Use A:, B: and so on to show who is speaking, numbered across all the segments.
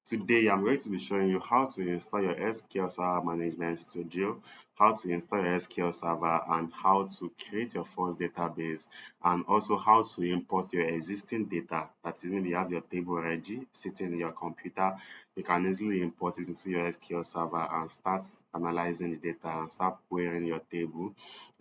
A: Today, I'm going to be showing you how to install your SQL Server Management Studio, how to install your SQL Server, and how to create your first database, and also how to import your existing data. That is, when you have your table ready sitting in your computer, you can easily import it into your SQL Server and start analyzing the data and start querying your table.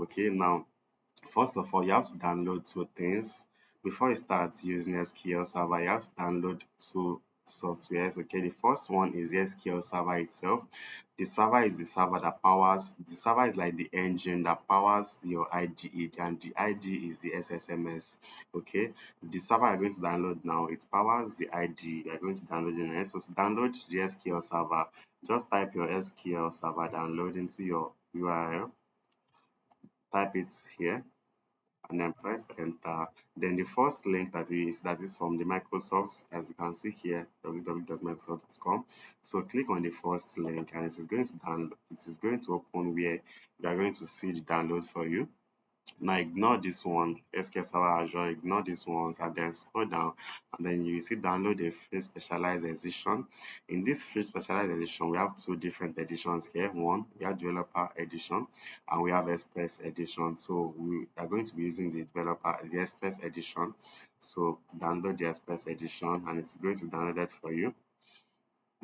A: Okay, now first of all, you have to download two things. Before you start using SQL Server, you have to download two softwares. Okay, the first one is the SQL Server itself. The server is the server that powers, the server is like the engine that powers your IDE, and the IDE is the SSMS. Okay, the server you're going to download now, it powers the IDE you're going to download in it. So to download the SQL Server, just type your SQL Server download into your URL, type it here and then press enter. Then the first link that is from the Microsoft, as you can see here, www.microsoft.com. So click on the first link and it is going to download, it is going to open where you are going to see the download for you. Now ignore this one, SQL Server Azure, ignore these ones and then scroll down and then you will see download a free specialized edition. In this free specialized edition, we have two different editions here. One, we have developer edition and we have express edition. So we are going to be using the express edition. So download the express edition and it's going to download it for you.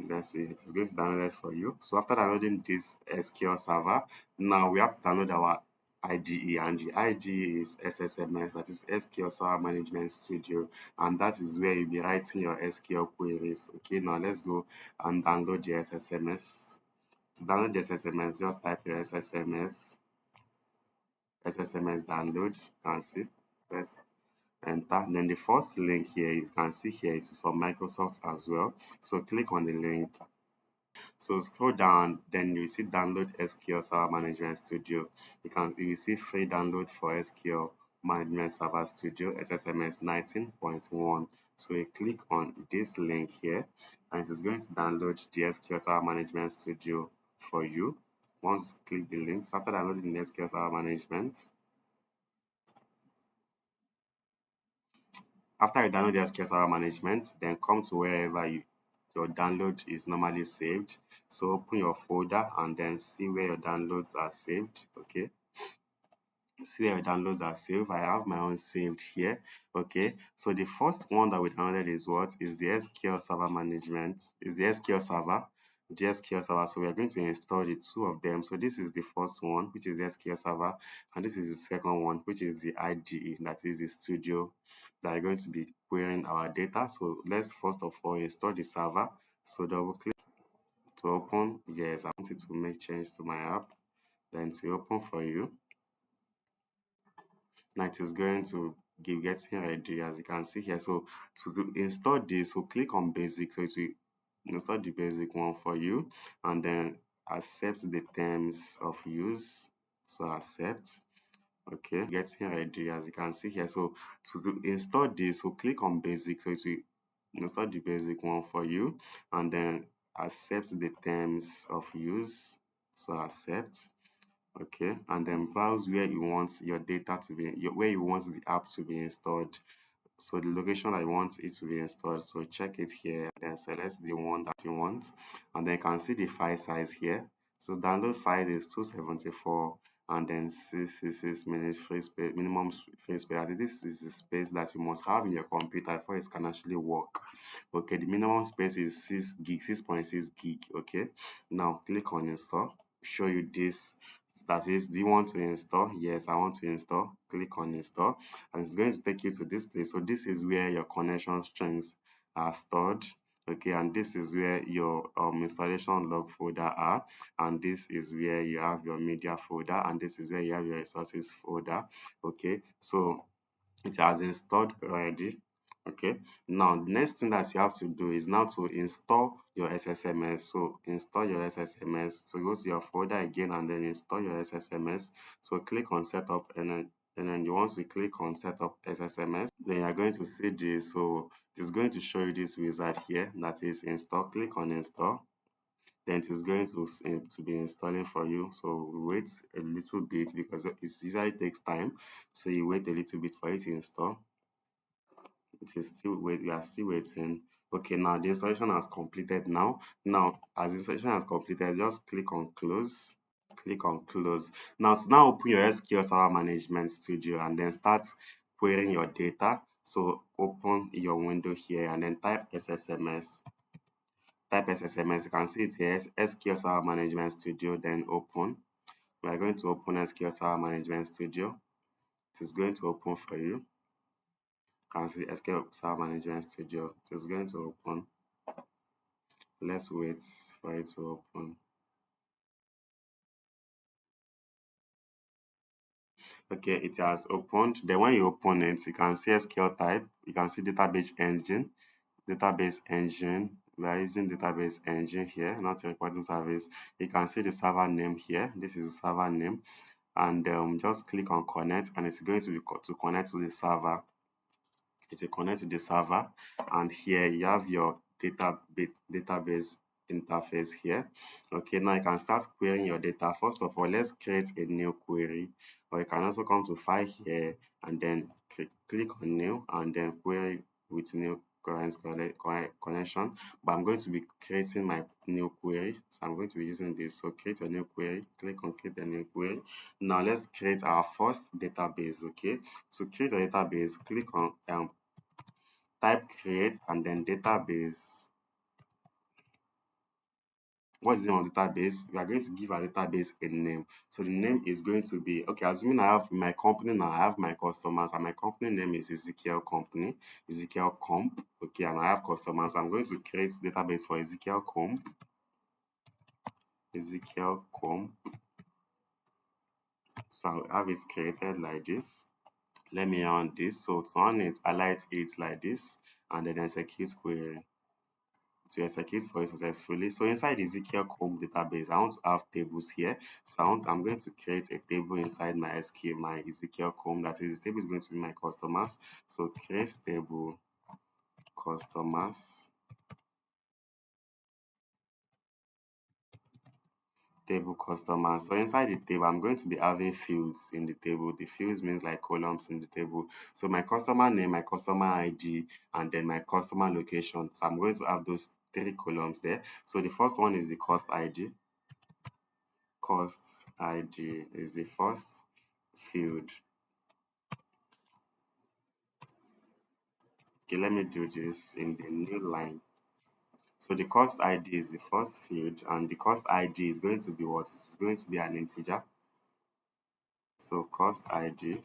A: Let's see, it is going to download it for you. So after downloading this SQL Server, now we have to download our IDE, and the IDE is SSMS, that is SQL Server Management Studio, and that is where you'll be writing your SQL queries. Okay, now let's go and download the SSMS. To download the SSMS, just type your SSMS download. You can see, press enter. Then the fourth link here, you can see here, it is from Microsoft as well. So click on the link. So scroll down, then you see download SQL Server Management Studio. You will see free download for SQL Management Server Studio SSMS 19.1. So you click on this link here and it is going to download the SQL Server Management Studio for you. Once you click the link, so after downloading the SQL Server Management, after you download the SQL Server Management, then come to wherever your download is normally saved. So open your folder and then see where your downloads are saved. Okay, see where your downloads are saved. I have my own saved here. Okay, so the first one that we downloaded is what is the SQL Server Management, is the SQL Server. The SQL Server, so we are going to install the two of them. So this is the first one, which is the SQL Server, and this is the second one, which is the IDE, that is the studio that are going to be querying our data. So let's first of all install the server. So double click to open. Yes, I wanted to make change to my app, then to open for you. Now it is going to getting ready, as you can see here. So to install this, so click on basic, so it will install the basic one for you and then accept the terms of use. So accept. Okay, getting ready, as you can see here. So to install this, so click on basic, so it will install the basic one for you and then accept the terms of use. So accept. Okay, and then browse where you want your data to be, where you want the app to be installed. So the location I want it to be installed, so check it here, then select the one that you want and then you can see the file size here. So download size is 274 and then 666 minutes free space, minimum free space. This is the space that you must have in your computer before it can actually work. Okay, the minimum space is 6 gig, 6.6 gig. Okay, now click on install. Show you this, that is, do you want to install? Yes, I want to install. Click on install and it's going to take you to this place. So this is where your connection strings are stored. Okay, and this is where your installation log folder are, and this is where you have your media folder, and this is where you have your resources folder. Okay, so it has installed already. Okay, now the next thing that you have to do is now to install your SSMS. So install your SSMS. So go to your folder again and then install your SSMS. So click on setup and then you want to click on setup SSMS. Then you are going to see this. So it's going to show you this wizard here, that is install. Click on install. Then it is going to be installing for you. So wait a little bit because it usually takes time. So you wait a little bit for it to install. It is still wait, we are still waiting. Okay, now the installation has completed now. Now, as the installation has completed, just click on close. Click on close. Now, to now open your SQL Server Management Studio and then start querying your data. So open your window here and then type SSMS. Type SSMS. You can see it here, SQL Server Management Studio, then open. We are going to open SQL Server Management Studio. It is going to open for you. You can see SQL Server Management Studio. It is going to open. Let's wait for it to open. Okay, it has opened. Then when you open it, you can see SQL type. You can see database engine. Database engine. We are using database engine here, not a reporting service. You can see the server name here. This is the server name. And just click on connect and it's going to be to connect to the server. It will connect to the server, and here you have your database interface here. Okay, now you can start querying your data. First of all, let's create a new query, or you can also come to file here and then click on new and then query with new current connection. But I'm going to be creating my new query, so I'm going to be using this. So create a new query, click on create a new query. Now let's create our first database. Okay, to create a database, click on type create and then database. What's the name of database? We are going to give our database a name. So the name is going to be, okay, assuming I have my company now, I have my customers, and my company name is Ezekiel Company, Ezekiel Comp. Okay, and I have customers. I'm going to create database for Ezekiel Comp, Ezekiel Comp. So I'll have it created like this. Let me run this. So to run it, I highlight it like this, and then execute query to execute for you successfully. So inside Ezekiel Comp database, I want to have tables here. So I'm going to create a table inside my SQL, my Ezekiel Comp. That is, the table is going to be my customers. So create table customers. Table customers. So inside the table, I'm going to be having fields in the table. The fields means like columns in the table. So my customer name, my customer ID, and then my customer location. So I'm going to have those three columns there. So the first one is the cost ID. Cost ID is the first field. Okay, let me do this in the new line. So the cost ID is the first field, and the cost ID is going to be what? It's going to be an integer. So cost ID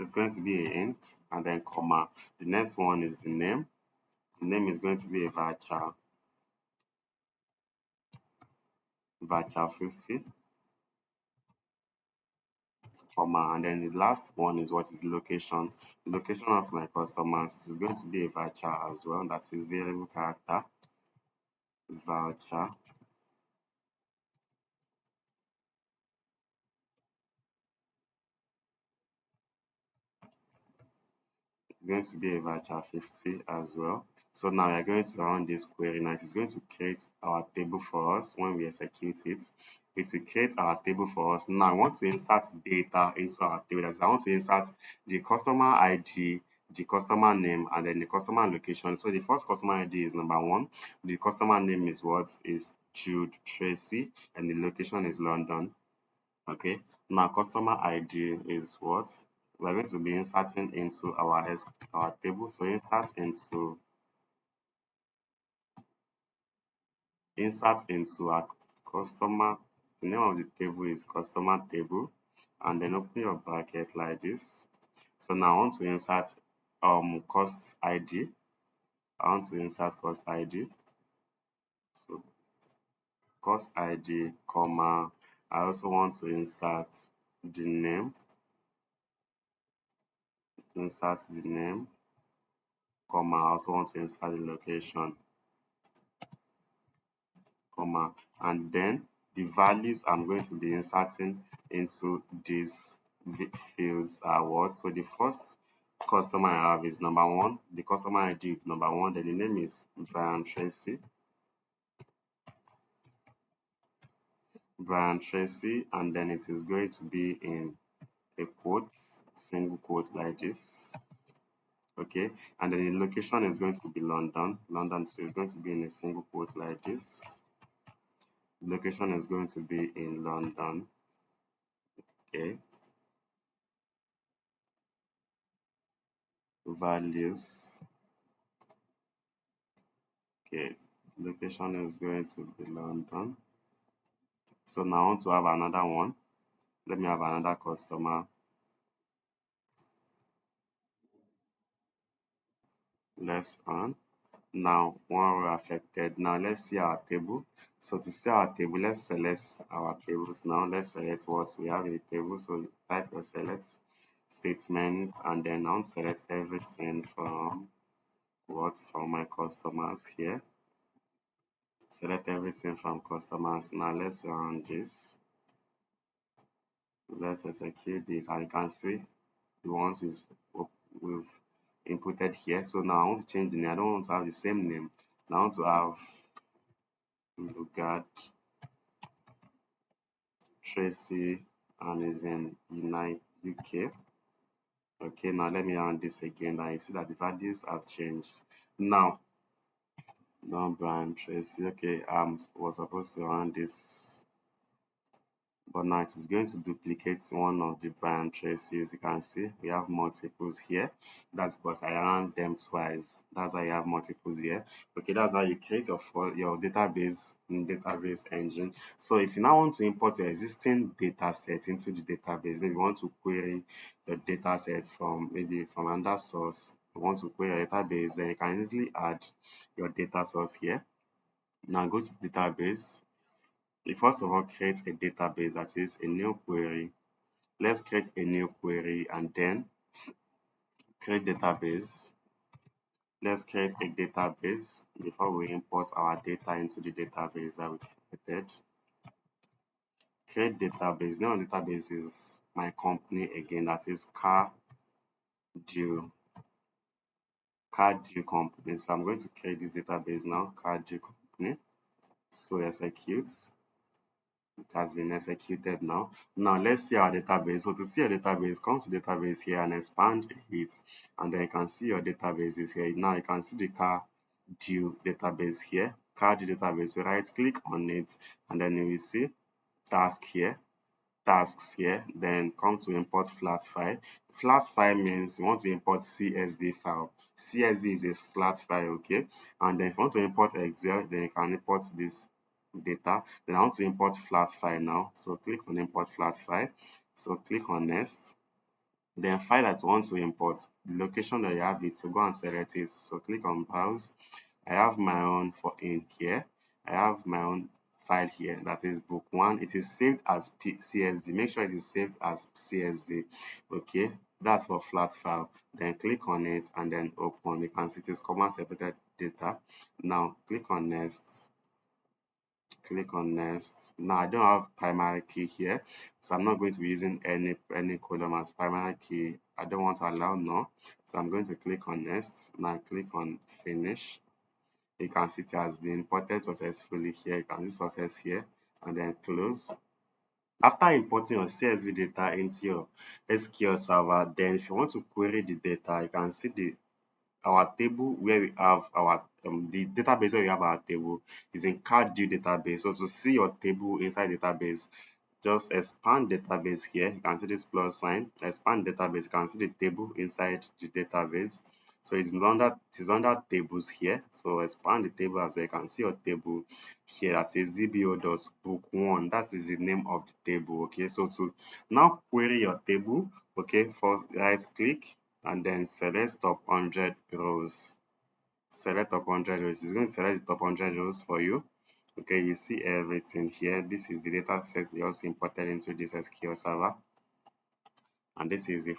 A: is going to be a int and then comma. The next one is the name. The name is going to be a varchar 50, comma, and then the last one is what is the location. The location of my customers is going to be a varchar as well. That is variable character varchar. Going to be a varchar 50 as well. So now we are going to run this query. Now it is going to create our table for us. When we execute it, it will create our table for us. Now I want to insert data into our table. That is, I want to insert the customer ID, the customer name, and then the customer location. So the first customer ID is number 1. The customer name is what? Is Jude Tracy, and the location is London. Okay, now customer ID is what? We're going to be inserting into our table. So insert into our customer. The name of the table is customer table, and then open your bracket like this. So now I want to insert cost ID. I want to insert cost ID. So cost ID, comma. I also want to insert the name. Insert the name, comma. I also want to insert the location, comma, and then the values I'm going to be inserting into these fields are what? So the first customer I have is number 1, the customer ID is number 1, then the name is Brian Tracy, Brian Tracy, and then it is going to be in a quote, single quote like this. Okay, and then the location is going to be London. London, so it's going to be in a single quote like this. The location is going to be in London. Okay, values. Okay, location is going to be London. So now I want to have another one. Let me have another customer. Let's on. Now one row affected. Now let's see our table. So to see our table, let's select our tables now. Let's select what we have in the table. So type your select statement, and then I'll select everything from what from my customers here. Select everything from customers. Now let's run this. Let's execute this, and you can see the ones we've inputted here. So now I want to change the name. I don't want to have the same name. Now I want to have Lugard Tracy, and is in UK. Okay, now let me run this again. Now you see that the values have changed. Now Brian Tracy. Okay, was supposed to run this, but now it is going to duplicate one of the Brian Tracy's. You can see we have multiples here. That's because I ran them twice. That's why you have multiples here. Okay, that's how you create your database in database engine. So if you now want to import your existing data set into the database, maybe you want to query the data set from maybe from another source, you want to query a database, then you can easily add your data source here. Now go to database. You first of all create a database, that is a new query. Let's create a new query and then create database. Let's create a database before we import our data into the database that we created. Create database. Now database is my company again, that is car deal company. So I'm going to create this database now, car deal company. So execute. It has been executed now. Now let's see our database. So to see your database, come to database here and expand it, and then you can see your database is here. Now you can see the car due database here. Car due database. So right click on it, and then you will see task here, tasks here. Then come to import flat file. Flat file means you want to import CSV file. CSV is a flat file, okay? And then if you want to import Excel, then you can import this data. Then I want to import flat file now. So click on import flat file. So click on next. Then file that you want to import, the location that you have it, so go and select it. So click on browse. I have my own for in here. I have my own file here, that is book one. It is saved as CSV. Make sure it is saved as CSV. Okay, that's for flat file. Then click on it and then open. You can see it is comma separated data. Now click on next. Click on next. Now I don't have primary key here, so I'm not going to be using any column as primary key. I don't want to allow no, so I'm going to click on next. Now click on finish. You can see it has been imported successfully here. You can see success here, and then close. After importing your CSV data into your SQL server, then if you want to query the data, you can see our table where we have our the database where we have our table is in card due database. So to see your table inside database, just expand database here. You can see this plus sign. Expand database. You can see the table inside the database. So it is under tables here. So expand the table as well. You can see your table here that says dbo.book1. That is the name of the table. Okay. So to now query your table, okay, first right click and then select top 100 rows. Select top 100 rows. It's going to select the top 100 rows for you. Okay, you see everything here. This is the data set you also imported into this SQL server, and this is the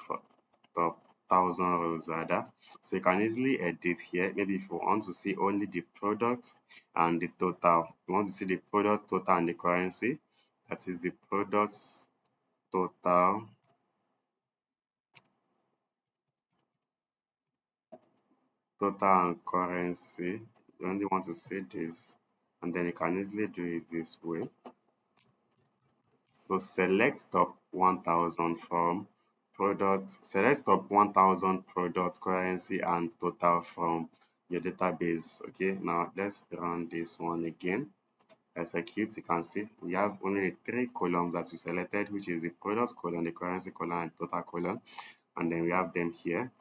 A: top 1000 rows rather. So you can easily edit here. Maybe if you want to see only the product and the total, you want to see the product total and the currency. That is the product total, and currency. You only want to see this, and then you can easily do it this way. So select top 1000 from product, select top 1000 product, currency, and total from your database. Okay, now let's run this one again. Execute. You can see we have only the three columns that we selected, which is the product column, the currency column, and total column, and then we have them here.